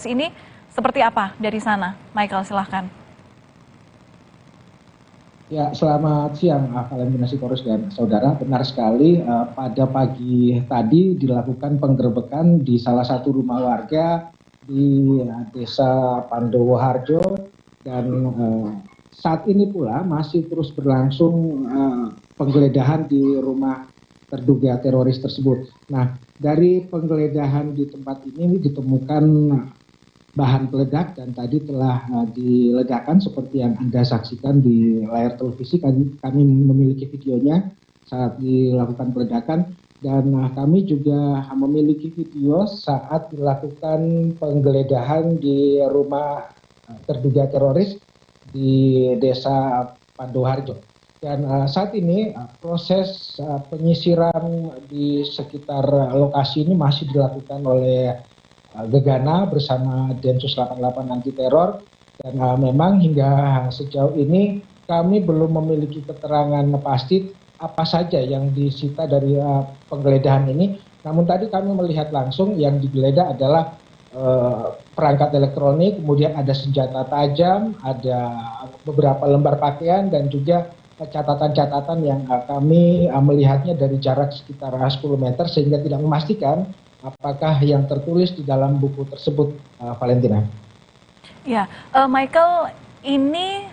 ini seperti apa dari sana? Michael, silahkan. Ya, selamat siang, Valentina Sitorus dan saudara. Benar sekali, pada pagi tadi dilakukan penggerbekan di salah satu rumah warga di Desa Pandowo Harjo, dan saat ini pula masih terus berlangsung penggeledahan di rumah terduga teroris tersebut. Nah, dari penggeledahan di tempat ini ditemukan bahan peledak dan tadi telah diledakkan seperti yang Anda saksikan di layar televisi. Kami memiliki videonya saat dilakukan peledakan, dan kami juga memiliki video saat dilakukan penggeledahan di rumah terduga teroris di Desa Pandoharjo. Dan saat ini proses penyisiran di sekitar lokasi ini masih dilakukan oleh Gegana bersama Densus 88 anti teror, dan memang hingga sejauh ini kami belum memiliki keterangan pasti apa saja yang disita dari penggeledahan ini. Namun tadi kami melihat langsung yang digeledah adalah perangkat elektronik, kemudian ada senjata tajam, ada beberapa lembar pakaian, dan juga catatan-catatan yang kami melihatnya dari jarak sekitar 10 meter sehingga tidak memastikan apakah yang tertulis di dalam buku tersebut, Valentina. Ya, Michael, ini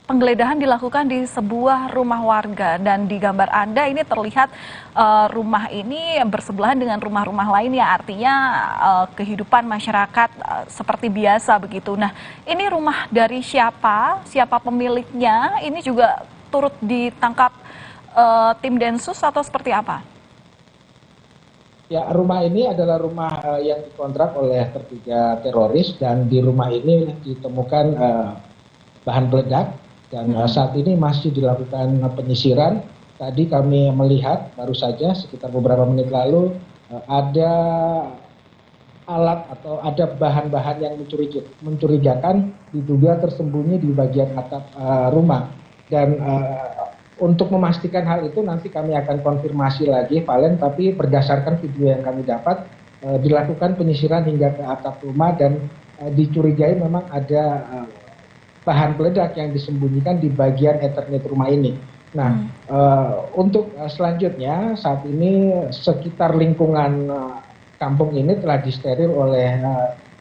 penggeledahan dilakukan di sebuah rumah warga, dan di gambar Anda ini terlihat rumah ini bersebelahan dengan rumah-rumah lain, ya artinya kehidupan masyarakat seperti biasa begitu. Nah, ini rumah dari siapa? Siapa pemiliknya? Ini juga turut ditangkap tim Densus atau seperti apa? Ya, rumah ini adalah rumah yang dikontrak oleh terduga teroris, dan di rumah ini ditemukan bahan peledak, dan saat ini masih dilakukan penyisiran. Tadi kami melihat baru saja sekitar beberapa menit lalu ada alat atau ada bahan-bahan yang mencurigakan diduga tersembunyi di bagian atap rumah. Dan untuk memastikan hal itu nanti kami akan konfirmasi lagi, Valen, tapi berdasarkan video yang kami dapat dilakukan penyisiran hingga ke atap rumah, dan dicurigai memang ada bahan peledak yang disembunyikan di bagian Ethernet rumah ini. Nah, untuk selanjutnya saat ini sekitar lingkungan kampung ini telah disteril oleh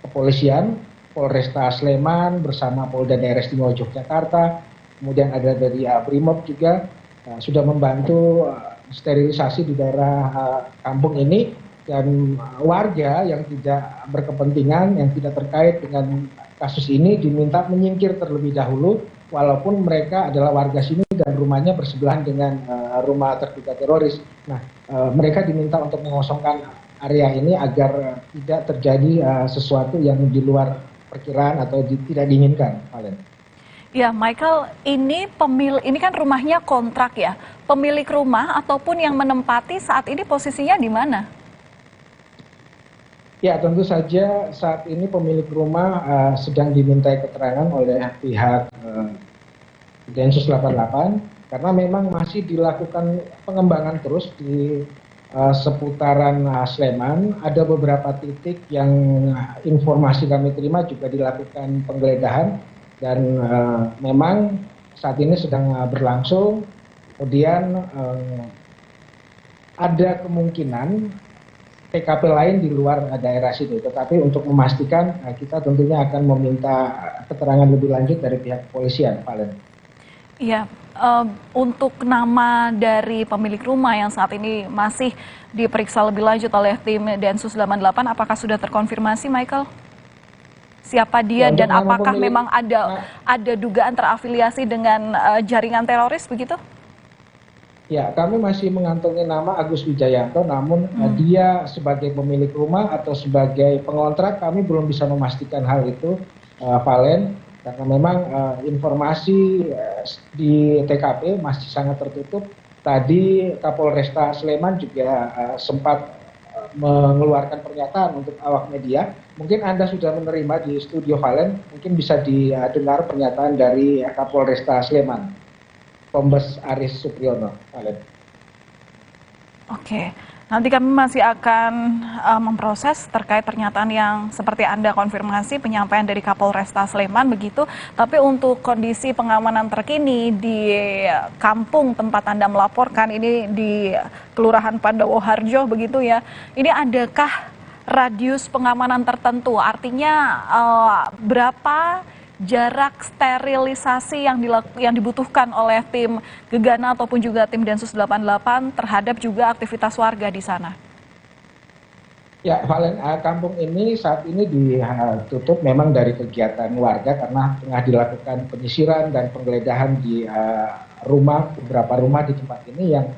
kepolisian Polresta Sleman bersama Polda Daerah Istimewa Yogyakarta. Kemudian ada dari Brimob juga sudah membantu sterilisasi di daerah kampung ini, dan warga yang tidak berkepentingan, yang tidak terkait dengan kasus ini diminta menyingkir terlebih dahulu, walaupun mereka adalah warga sini dan rumahnya bersebelahan dengan rumah terduga teroris. Nah, mereka diminta untuk mengosongkan area ini agar tidak terjadi sesuatu yang di luar perkiraan atau tidak diinginkan, Valen. Ya, Michael, ini kan rumahnya kontrak ya. Pemilik rumah ataupun yang menempati saat ini posisinya di mana? Ya, tentu saja saat ini pemilik rumah sedang dimintai keterangan oleh pihak Densus 88, karena memang masih dilakukan pengembangan terus di seputaran Sleman. Ada beberapa titik yang informasi kami terima juga dilakukan penggeledahan, dan memang saat ini sedang berlangsung. Kemudian ada kemungkinan TKP lain di luar daerah situ, tetapi untuk memastikan kita tentunya akan meminta keterangan lebih lanjut dari pihak kepolisian, Valen. Iya, untuk nama dari pemilik rumah yang saat ini masih diperiksa lebih lanjut oleh tim Densus 88, apakah sudah terkonfirmasi, Michael? Siapa dia, dan apakah memang ada dugaan terafiliasi dengan jaringan teroris begitu? Ya, kami masih mengantongi nama Agus Wijayanto, namun dia sebagai pemilik rumah atau sebagai pengontrak kami belum bisa memastikan hal itu, Valen, karena memang informasi di TKP masih sangat tertutup. Tadi Kapolresta Sleman juga sempat mengeluarkan pernyataan untuk awak media. Mungkin Anda sudah menerima di studio, Valen, mungkin bisa didengar pernyataan dari Kapolresta Sleman, Kombes Aris Supriyono, Valen. Oke, Nanti kami masih akan memproses terkait pernyataan yang seperti Anda konfirmasi penyampaian dari Kapolresta Sleman begitu. Tapi untuk kondisi pengamanan terkini di kampung tempat Anda melaporkan ini di Kelurahan Pandowo Harjo begitu ya. Ini adakah radius pengamanan tertentu? Artinya berapa jarak sterilisasi yang dibutuhkan oleh tim Gegana ataupun juga tim Densus 88 terhadap juga aktivitas warga di sana? Ya, Valen, kampung ini saat ini ditutup memang dari kegiatan warga karena tengah dilakukan penyisiran dan penggeledahan di beberapa rumah di tempat ini yang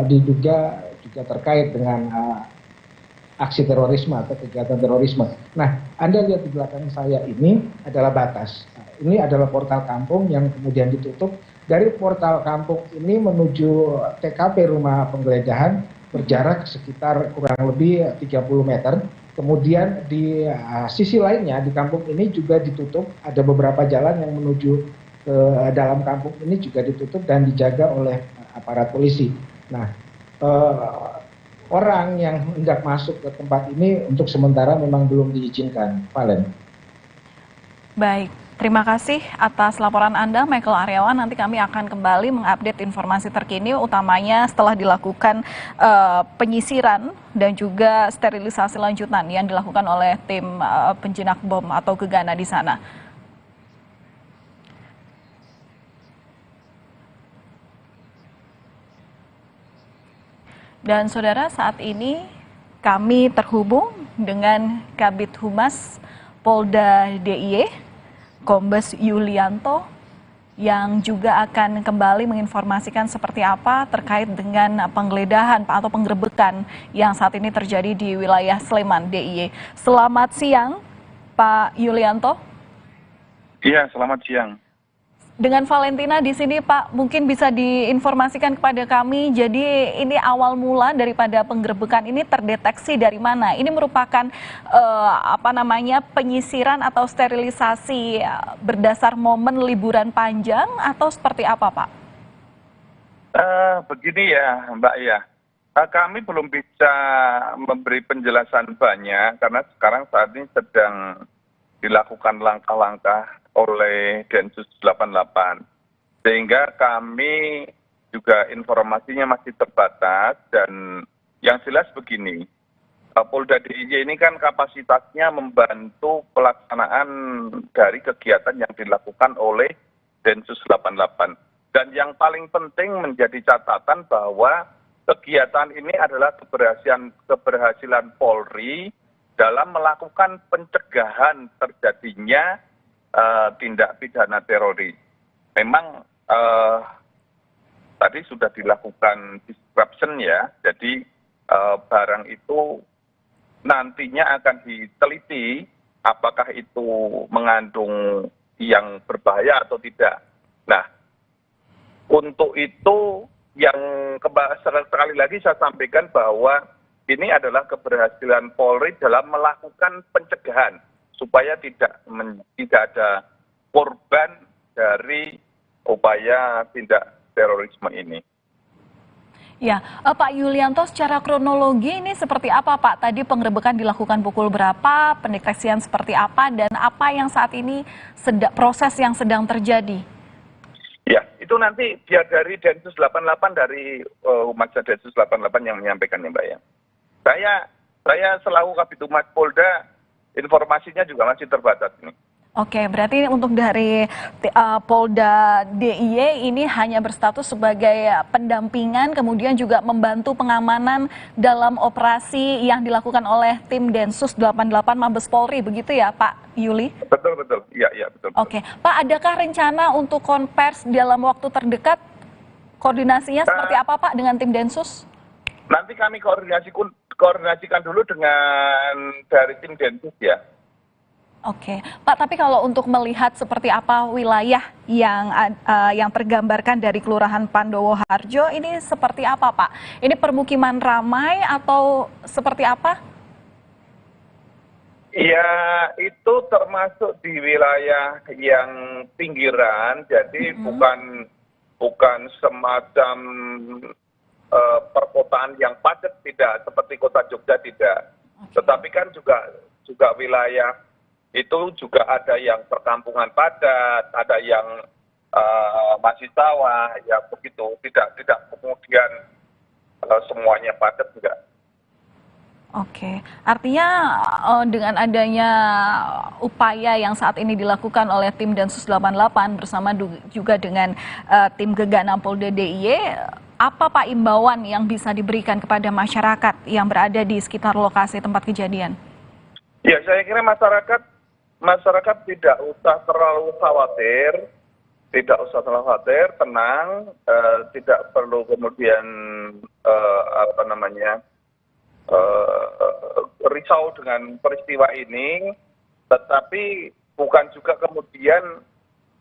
diduga juga terkait dengan aksi terorisme atau kegiatan terorisme. Nah, Anda lihat di belakang saya ini adalah batas. Ini adalah portal kampung yang kemudian ditutup. Dari portal kampung ini menuju TKP rumah penggeledahan berjarak sekitar kurang lebih 30 meter. Kemudian di sisi lainnya di kampung ini juga ditutup. Ada beberapa jalan yang menuju ke dalam kampung ini juga ditutup dan dijaga oleh aparat polisi. Nah, orang yang hendak masuk ke tempat ini untuk sementara memang belum diizinkan, Valen. Baik, terima kasih atas laporan Anda, Michael Aryawan. Nanti kami akan kembali mengupdate informasi terkini, utamanya setelah dilakukan penyisiran dan juga sterilisasi lanjutan yang dilakukan oleh tim penjinak bom atau Gegana di sana. Dan saudara, saat ini kami terhubung dengan Kabid Humas Polda DIY, Kombes Yulianto, yang juga akan kembali menginformasikan seperti apa terkait dengan penggeledahan atau penggerebekan yang saat ini terjadi di wilayah Sleman DIY. Selamat siang, Pak Yulianto. Iya, selamat siang. Dengan Valentina di sini, Pak, mungkin bisa diinformasikan kepada kami. Jadi ini awal mula daripada penggerebekan ini terdeteksi dari mana? Ini merupakan penyisiran atau sterilisasi berdasar momen liburan panjang atau seperti apa, Pak? Begini ya, Mbak ya. Kami belum bisa memberi penjelasan banyak karena sekarang saat ini sedang dilakukan langkah-langkah oleh Densus 88. Sehingga kami juga informasinya masih terbatas dan yang jelas begini, Polda DIY ini kan kapasitasnya membantu pelaksanaan dari kegiatan yang dilakukan oleh Densus 88. Dan yang paling penting menjadi catatan bahwa kegiatan ini adalah keberhasilan Polri dalam melakukan pencegahan terjadinya tindak pidana teroris. Memang tadi sudah dilakukan disruption ya, jadi barang itu nantinya akan diteliti apakah itu mengandung yang berbahaya atau tidak. Nah, untuk itu yang sekali lagi saya sampaikan bahwa ini adalah keberhasilan Polri dalam melakukan pencegahan supaya tidak ada korban dari upaya tindak terorisme ini. Ya, Pak Yulianto, secara kronologi ini seperti apa, Pak? Tadi penggerebekan dilakukan pukul berapa, pendeteksian seperti apa, dan apa yang saat ini proses yang sedang terjadi? Ya, itu nanti biar dari Densus 88, dari Humas Densus 88 yang menyampaikan ya, Mbak ya. Saya selaku Kabid Humas Polda, informasinya juga masih terbatas nih. Oke, berarti untuk dari Polda DIY ini hanya berstatus sebagai pendampingan, kemudian juga membantu pengamanan dalam operasi yang dilakukan oleh tim Densus 88 Mabes Polri, begitu ya Pak Yuli? Betul. Iya, betul. Oke, Pak, adakah rencana untuk konvers dalam waktu terdekat? Koordinasinya seperti apa Pak dengan tim Densus? Nanti kami koordinasikan dulu dengan dari tim Densus ya. Oke, Pak, tapi kalau untuk melihat seperti apa wilayah yang tergambarkan dari Kelurahan Pandowo Harjo, ini seperti apa, Pak? Ini permukiman ramai atau seperti apa? Ya, itu termasuk di wilayah yang pinggiran, jadi bukan semacam perkotaan yang padat, tidak seperti kota Jogja, tidak. Tetapi kan juga wilayah itu juga ada yang perkampungan padat, ada yang masih sawah, ya begitu. Tidak kemudian semuanya padat, enggak. Oke, artinya dengan adanya upaya yang saat ini dilakukan oleh tim Densus 88 bersama juga dengan tim Gegana Polda DIY, apa Pak imbauan yang bisa diberikan kepada masyarakat yang berada di sekitar lokasi tempat kejadian? Ya, saya kira masyarakat tidak usah terlalu khawatir, tenang, tidak perlu kemudian risau dengan peristiwa ini, tetapi bukan juga kemudian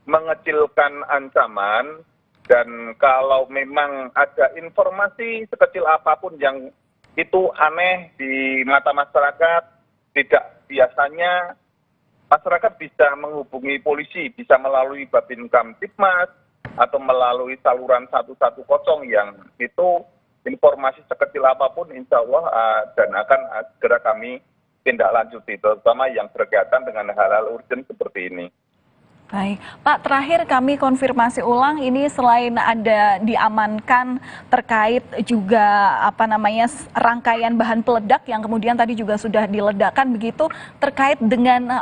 mengecilkan ancaman, dan kalau memang ada informasi sekecil apapun yang itu aneh di mata masyarakat, tidak biasanya masyarakat bisa menghubungi polisi, bisa melalui Babin Kamtibmas atau melalui saluran 110 yang itu informasi sekecil apapun insya Allah dan akan segera kami tindak lanjuti, terutama yang berkaitan dengan hal-hal urgent seperti ini. Baik, Pak, terakhir kami konfirmasi ulang, ini selain ada diamankan terkait juga rangkaian bahan peledak yang kemudian tadi juga sudah diledakkan begitu, terkait dengan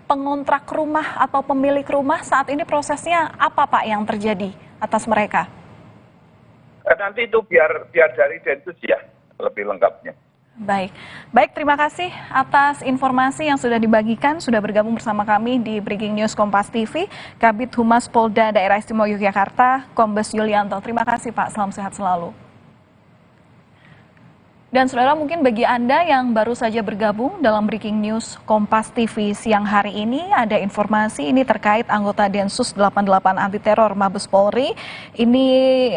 pengontrak rumah atau pemilik rumah saat ini prosesnya apa Pak yang terjadi atas mereka? Nanti itu biar dari Densus ya lebih lengkapnya. Baik, terima kasih atas informasi yang sudah dibagikan, sudah bergabung bersama kami di Breaking News Kompas TV, Kabid Humas Polda Daerah Istimewa Yogyakarta, Kombes Yulianto. Terima kasih Pak, salam sehat selalu. Dan saudara, mungkin bagi Anda yang baru saja bergabung dalam Breaking News Kompas TV siang hari ini, ada informasi ini terkait anggota Densus 88 Anti Teror Mabes Polri ini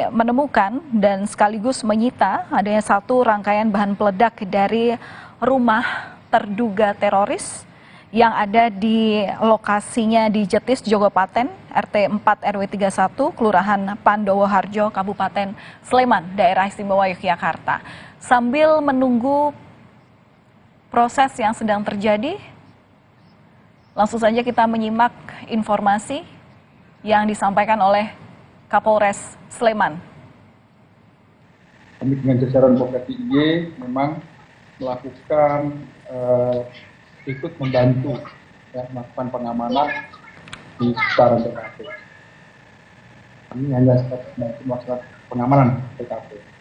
menemukan dan sekaligus menyita adanya satu rangkaian bahan peledak dari rumah terduga teroris yang ada di lokasinya di Jetis, Jogopaten, RT 4 RW 31, Kelurahan Pandowo Harjo, Kabupaten Sleman, Daerah Istimewa Yogyakarta. Sambil menunggu proses yang sedang terjadi, langsung saja kita menyimak informasi yang disampaikan oleh Kapolres Sleman. Kami dengan jajaran Polda DIY memang melakukan ikut membantu melakukan pengamanan di sekitaran TKP. Kami hanya membantu melaksanakan pengamanan TKP.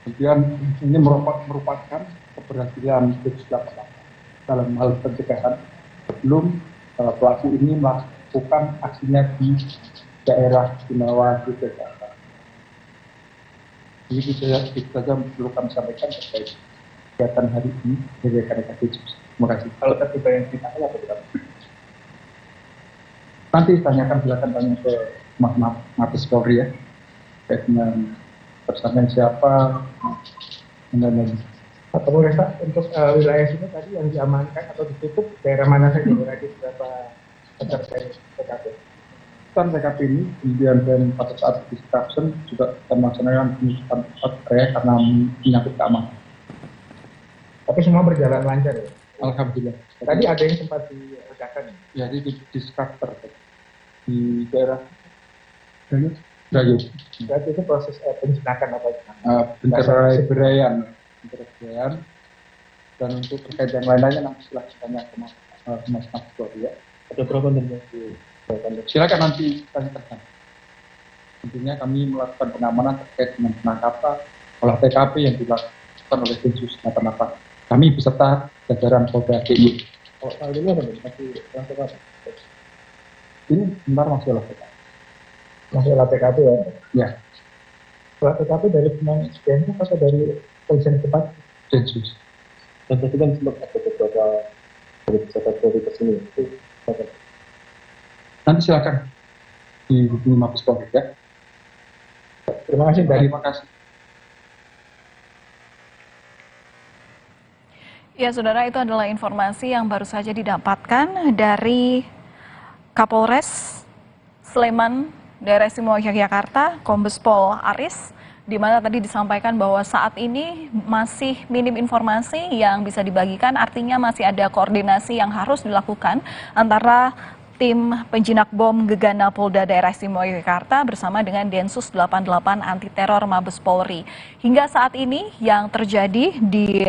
Kemudian ini merupakan keberhasilan Densus 88 dalam hal pencegahan sebelum pelaku ini melakukan aksinya di daerah Istimewa Yogyakarta. Ini saja perlu kami sampaikan terkait kegiatan hari ini dari rekan-rekan Densus. Terima kasih. Kalau tertiba yang ditanya apa tidak? Nanti silakan tanya ke Mabes Polri ya, terkait dengan tersangka siapa, dan Pak Kapolres, untuk wilayah sini tadi yang diamankan atau ditutup daerah mana saja, berarti berapa meter dari TKP? TKP ini kemudian dan pada saat disruption juga kita melaksanakan penutupan tempat karena menyangkut keamanan. Tapi semua berjalan lancar ya? Alhamdulillah. Tadi ada yang sempat diledakan ya? Jadi di disruptor di daerah Dayu. Berarti itu proses penjinakan apa? Penceraian. Dan untuk terkait yang lain-lainnya nanti silahkan tanya ke Mas Polri ya. Ada berapa nanti? Silakan nanti tanyakan. Intinya kami melakukan pengamanan terkait dengan penangkapan olah TKP yang dilakukan oleh Densus 88. Kami beserta jajaran Polda DIY. Oh, ini ada masih olah TKP. Ini benar masih olah TKP. Masih olah TKP ya? Ya. Olah TKP dari Densus atau dari polisian tempat? Densus. Dan tadi kan sempat ada beberapa dari peserta Polri ke sini. Nanti silakan dihubungi Mabes Polri ya. Terima kasih. Terima kasih. Ya, saudara, itu adalah informasi yang baru saja didapatkan dari Kapolres Sleman, Daerah Istimewa Yogyakarta, Kombes Pol Aris, di mana tadi disampaikan bahwa saat ini masih minim informasi yang bisa dibagikan, artinya masih ada koordinasi yang harus dilakukan antara tim penjinak bom Gegana Polda Daerah Istimewa Yogyakarta bersama dengan Densus 88 Anti Teror Mabes Polri. Hingga saat ini yang terjadi di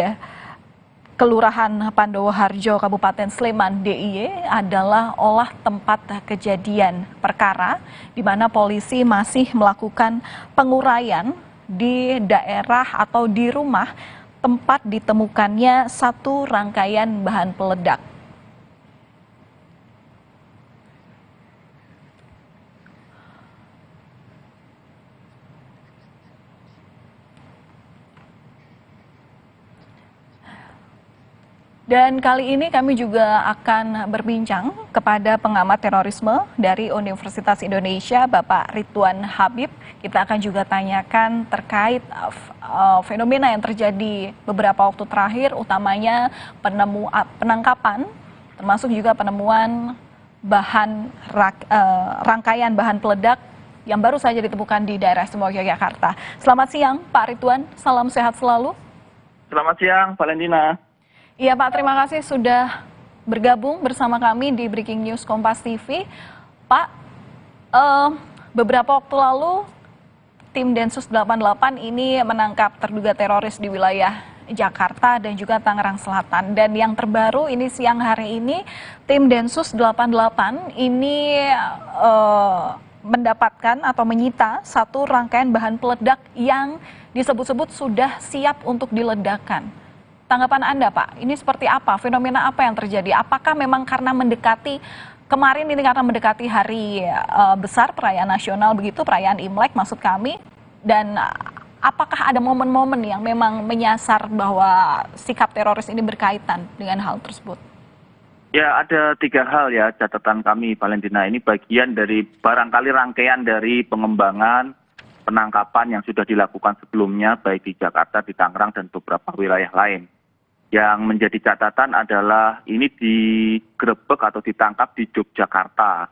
Kelurahan Pandowo Harjo, Kabupaten Sleman, DIY adalah olah tempat kejadian perkara, di mana polisi masih melakukan penguraian di daerah atau di rumah tempat ditemukannya satu rangkaian bahan peledak. Dan kali ini kami juga akan berbincang kepada pengamat terorisme dari Universitas Indonesia, Bapak Ridwan Habib. Kita akan juga tanyakan terkait fenomena yang terjadi beberapa waktu terakhir, utamanya penangkapan, termasuk juga penemuan rangkaian bahan peledak yang baru saja ditemukan di daerah Istimewa Yogyakarta. Selamat siang, Pak Ridwan. Salam sehat selalu. Selamat siang, Valentina. Iya Pak, terima kasih sudah bergabung bersama kami di Breaking News Kompas TV. Pak, beberapa waktu lalu tim Densus 88 ini menangkap terduga teroris di wilayah Jakarta dan juga Tangerang Selatan. Dan yang terbaru ini siang hari ini tim Densus 88 ini mendapatkan atau menyita satu rangkaian bahan peledak yang disebut-sebut sudah siap untuk diledakkan. Tanggapan Anda, Pak, ini seperti apa? Fenomena apa yang terjadi? Apakah memang karena mendekati, kemarin ini karena mendekati hari besar perayaan nasional begitu, perayaan Imlek maksud kami, dan apakah ada momen-momen yang memang menyasar bahwa sikap teroris ini berkaitan dengan hal tersebut? Ya, ada 3 hal ya catatan kami, Valentina. Ini bagian dari barangkali rangkaian dari pengembangan penangkapan yang sudah dilakukan sebelumnya, baik di Jakarta, di Tangerang, dan beberapa wilayah lain. Yang menjadi catatan adalah ini digerebek atau ditangkap di Yogyakarta.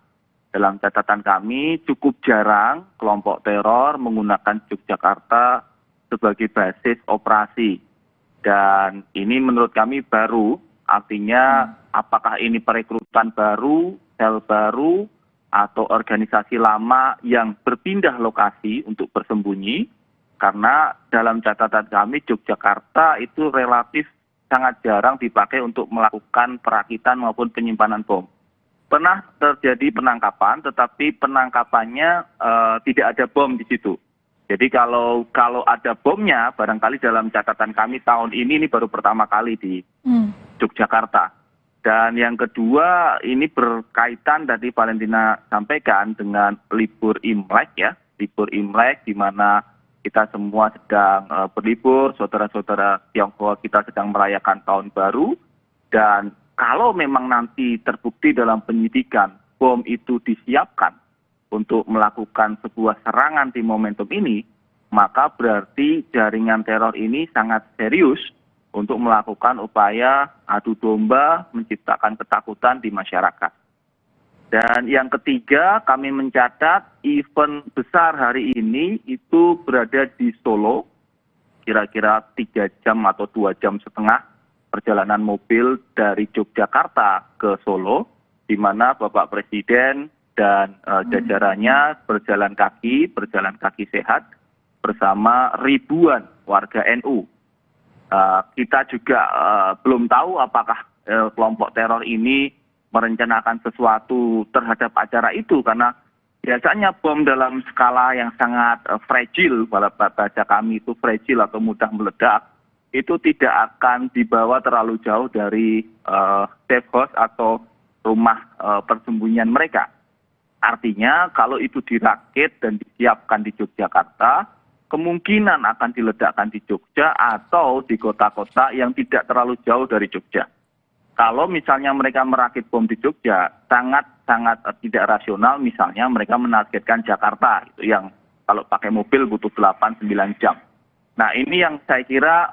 Dalam catatan kami, cukup jarang kelompok teror menggunakan Yogyakarta sebagai basis operasi. Dan ini menurut kami baru, artinya apakah ini perekrutan baru, sel baru, atau organisasi lama yang berpindah lokasi untuk bersembunyi. Karena dalam catatan kami, Yogyakarta itu relatif sangat jarang dipakai untuk melakukan perakitan maupun penyimpanan bom. Pernah terjadi penangkapan, tetapi penangkapannya tidak ada bom di situ. Jadi kalau ada bomnya, barangkali dalam catatan kami tahun ini baru pertama kali di Yogyakarta. Dan yang kedua, ini berkaitan tadi Valentina sampaikan dengan libur Imlek ya, libur Imlek di mana kita semua sedang berlibur, saudara-saudara Tionghoa kita sedang merayakan tahun baru, dan kalau memang nanti terbukti dalam penyidikan bom itu disiapkan untuk melakukan sebuah serangan di momentum ini, maka berarti jaringan teror ini sangat serius untuk melakukan upaya adu domba menciptakan ketakutan di masyarakat. Dan yang ketiga, kami mencatat event besar hari ini itu berada di Solo, kira-kira 3 jam atau 2,5 jam perjalanan mobil dari Yogyakarta ke Solo, di mana Bapak Presiden dan jajarannya berjalan kaki sehat bersama ribuan warga NU. Kita juga belum tahu apakah kelompok teror ini merencanakan sesuatu terhadap acara itu, karena biasanya bom dalam skala yang sangat fragile, bahasa kami itu fragile atau mudah meledak, itu tidak akan dibawa terlalu jauh dari safe house atau rumah persembunyian mereka. Artinya kalau itu dirakit dan disiapkan di Yogyakarta, kemungkinan akan diledakkan di Jogja atau di kota-kota yang tidak terlalu jauh dari Jogja. Kalau misalnya mereka merakit bom di Jogja, sangat tidak rasional misalnya mereka menargetkan Jakarta, itu yang kalau pakai mobil butuh 8-9 jam. Nah ini yang saya kira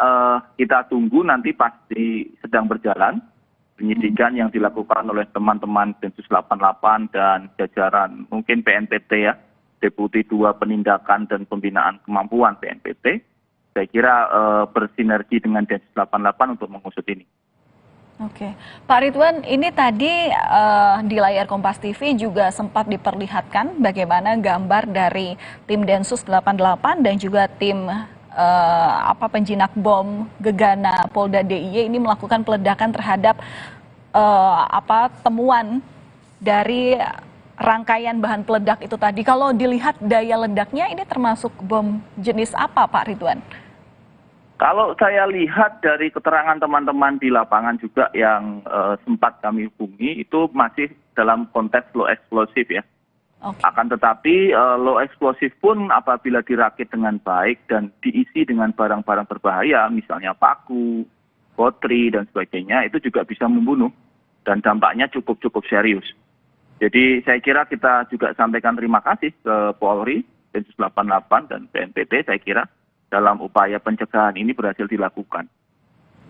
kita tunggu nanti pasti sedang berjalan, penyidikan yang dilakukan oleh teman-teman Densus 88 dan jajaran mungkin BNPT ya, Deputi 2 Penindakan dan Pembinaan Kemampuan BNPT, saya kira bersinergi dengan Densus 88 untuk mengusut ini. Oke, Pak Ridwan, ini tadi di layar Kompas TV juga sempat diperlihatkan bagaimana gambar dari tim Densus 88 dan juga tim penjinak bom Gegana Polda DIY ini melakukan peledakan terhadap temuan dari rangkaian bahan peledak itu tadi. Kalau dilihat daya ledaknya ini termasuk bom jenis apa, Pak Ridwan? Kalau saya lihat dari keterangan teman-teman di lapangan juga yang sempat kami hubungi, itu masih dalam konteks low eksplosif ya. Okay. Akan tetapi low eksplosif pun apabila dirakit dengan baik dan diisi dengan barang-barang berbahaya, misalnya paku, kotri, dan sebagainya, itu juga bisa membunuh. Dan dampaknya cukup serius. Jadi saya kira kita juga sampaikan terima kasih ke Polri, Densus 88, dan BNPT, saya kira dalam upaya pencegahan ini berhasil dilakukan.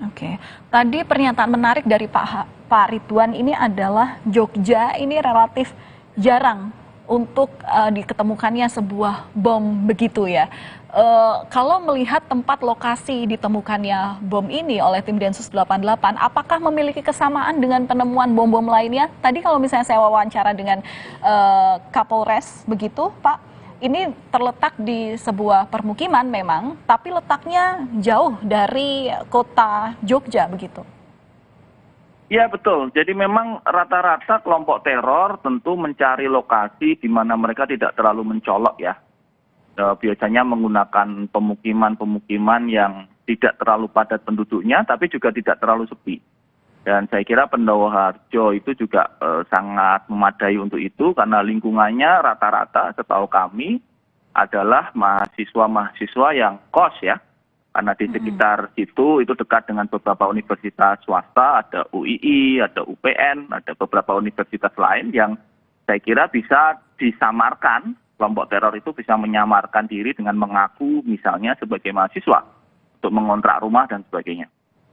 Oke, tadi pernyataan menarik dari Pak Ridwan ini adalah Jogja ini relatif jarang untuk diketemukannya sebuah bom begitu ya. Kalau melihat tempat lokasi ditemukannya bom ini oleh tim Densus 88, apakah memiliki kesamaan dengan penemuan bom-bom lainnya? Tadi kalau misalnya saya wawancara dengan Kapolres begitu, Pak, ini terletak di sebuah permukiman memang, tapi letaknya jauh dari kota Jogja begitu. Iya betul, jadi memang rata-rata kelompok teror tentu mencari lokasi di mana mereka tidak terlalu mencolok ya. Biasanya menggunakan pemukiman-pemukiman yang tidak terlalu padat penduduknya, tapi juga tidak terlalu sepi. Dan saya kira Pendowo Harjo itu juga sangat memadai untuk itu karena lingkungannya rata-rata setahu kami adalah mahasiswa-mahasiswa yang kos ya. Karena di sekitar situ itu dekat dengan beberapa universitas swasta, ada UII, ada UPN, ada beberapa universitas lain yang saya kira bisa disamarkan, kelompok teror itu bisa menyamarkan diri dengan mengaku misalnya sebagai mahasiswa untuk mengontrak rumah dan sebagainya.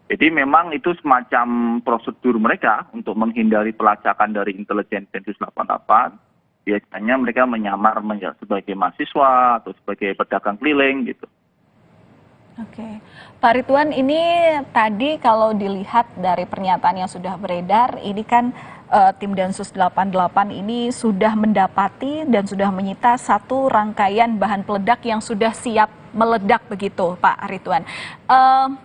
Jadi memang itu semacam prosedur mereka untuk menghindari pelacakan dari intelijen Densus 88. Biasanya mereka menyamar sebagai mahasiswa atau sebagai pedagang keliling gitu. Oke, Pak Ridwan, ini tadi kalau dilihat dari pernyataan yang sudah beredar, ini kan tim Densus 88 ini sudah mendapati dan sudah menyita satu rangkaian bahan peledak yang sudah siap meledak begitu, Pak Ridwan.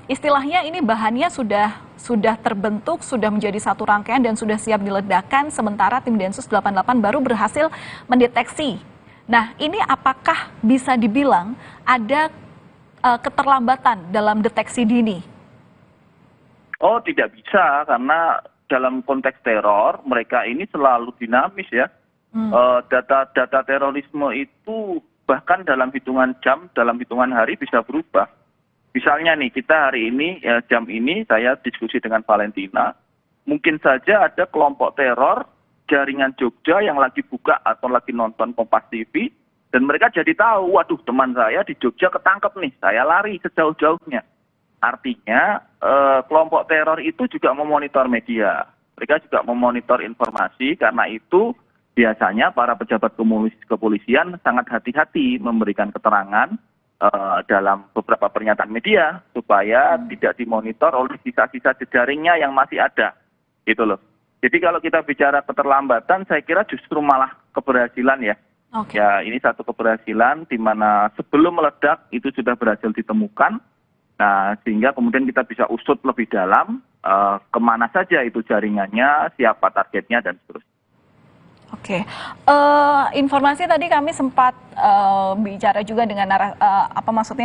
Istilahnya ini bahannya sudah terbentuk, sudah menjadi satu rangkaian dan sudah siap diledakkan, sementara tim Densus 88 baru berhasil mendeteksi. Nah, ini apakah bisa dibilang ada keterlambatan dalam deteksi dini? Oh, tidak bisa karena dalam konteks teror mereka ini selalu dinamis ya. Data terorisme itu bahkan dalam hitungan jam, dalam hitungan hari bisa berubah. Misalnya nih, kita hari ini, jam ini saya diskusi dengan Valentina, mungkin saja ada kelompok teror jaringan Jogja yang lagi buka atau lagi nonton Kompas TV, dan mereka jadi tahu, waduh teman saya di Jogja ketangkep nih, saya lari sejauh-jauhnya. Artinya kelompok teror itu juga memonitor media, mereka juga memonitor informasi, karena itu biasanya para pejabat kepolisian sangat hati-hati memberikan keterangan dalam beberapa pernyataan media supaya tidak dimonitor oleh sisa-sisa jejaringnya yang masih ada, gitu loh. Jadi kalau kita bicara keterlambatan, saya kira justru malah keberhasilan ya. Okay. Ya, ini satu keberhasilan di mana sebelum meledak itu sudah berhasil ditemukan. Nah, sehingga kemudian kita bisa usut lebih dalam kemana saja itu jaringannya, siapa targetnya, dan seterusnya. Oke, informasi tadi kami sempat bicara juga dengan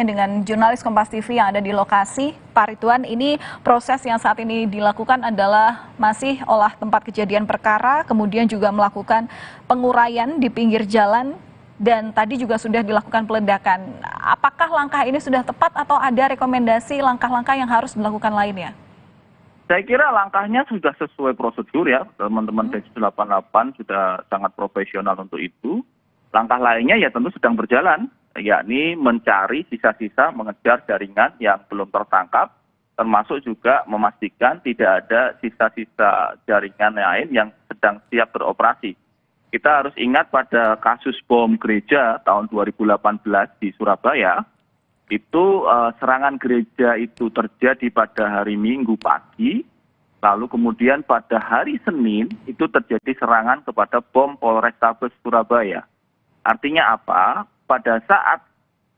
dengan jurnalis Kompas TV yang ada di lokasi, Pak Ridwan. Ini proses yang saat ini dilakukan adalah masih olah tempat kejadian perkara, kemudian juga melakukan penguraian di pinggir jalan, dan tadi juga sudah dilakukan peledakan. Apakah langkah ini sudah tepat atau ada rekomendasi langkah-langkah yang harus dilakukan lainnya? Saya kira langkahnya sudah sesuai prosedur ya, teman-teman Densus 88 sudah sangat profesional untuk itu. Langkah lainnya ya tentu sedang berjalan, yakni mencari sisa-sisa, mengejar jaringan yang belum tertangkap, termasuk juga memastikan tidak ada sisa-sisa jaringan lain yang sedang siap beroperasi. kita harus ingat pada kasus bom gereja tahun 2018 di Surabaya, itu serangan gereja itu terjadi pada hari Minggu pagi, lalu kemudian pada hari Senin itu terjadi serangan kepada bom Polrestabes Surabaya. Artinya apa? Pada saat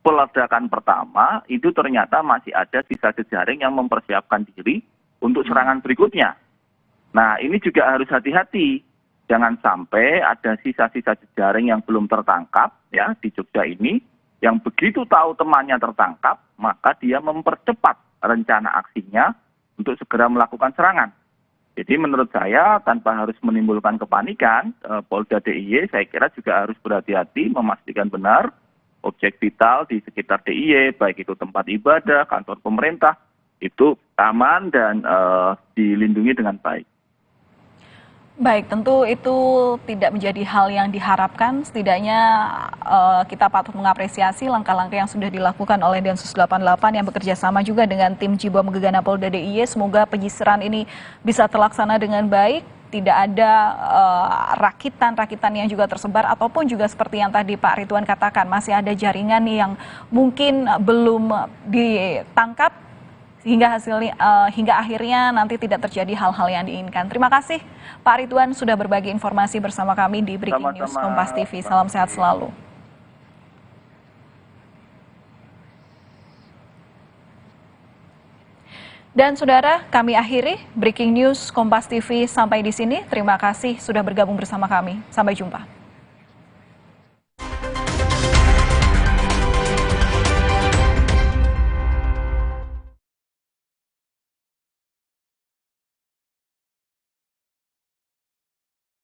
peledakan pertama, itu ternyata masih ada sisa jejaring yang mempersiapkan diri untuk serangan berikutnya. Nah, ini juga harus hati-hati. Jangan sampai ada sisa-sisa jejaring yang belum tertangkap ya di Jogja ini, yang begitu tahu temannya tertangkap, maka dia mempercepat rencana aksinya untuk segera melakukan serangan. Jadi menurut saya tanpa harus menimbulkan kepanikan, Polda DIY saya kira juga harus berhati-hati memastikan benar objek vital di sekitar DIY, baik itu tempat ibadah, kantor pemerintah, itu aman dan dilindungi dengan baik. Baik, tentu itu tidak menjadi hal yang diharapkan. Setidaknya kita patut mengapresiasi langkah-langkah yang sudah dilakukan oleh Densus 88 yang bekerja sama juga dengan tim Jibom Gegana Polda DIY. Semoga penyisiran ini bisa terlaksana dengan baik. Tidak ada rakitan-rakitan yang juga tersebar ataupun juga seperti yang tadi Pak Ridwan katakan, masih ada jaringan yang mungkin belum ditangkap hingga akhirnya nanti tidak terjadi hal-hal yang diinginkan. Terima kasih Pak Ridwan sudah berbagi informasi bersama kami di Breaking News Kompas TV. Salam sehat selalu. Dan saudara, kami akhiri Breaking News Kompas TV sampai di sini. Terima kasih sudah bergabung bersama kami. Sampai jumpa.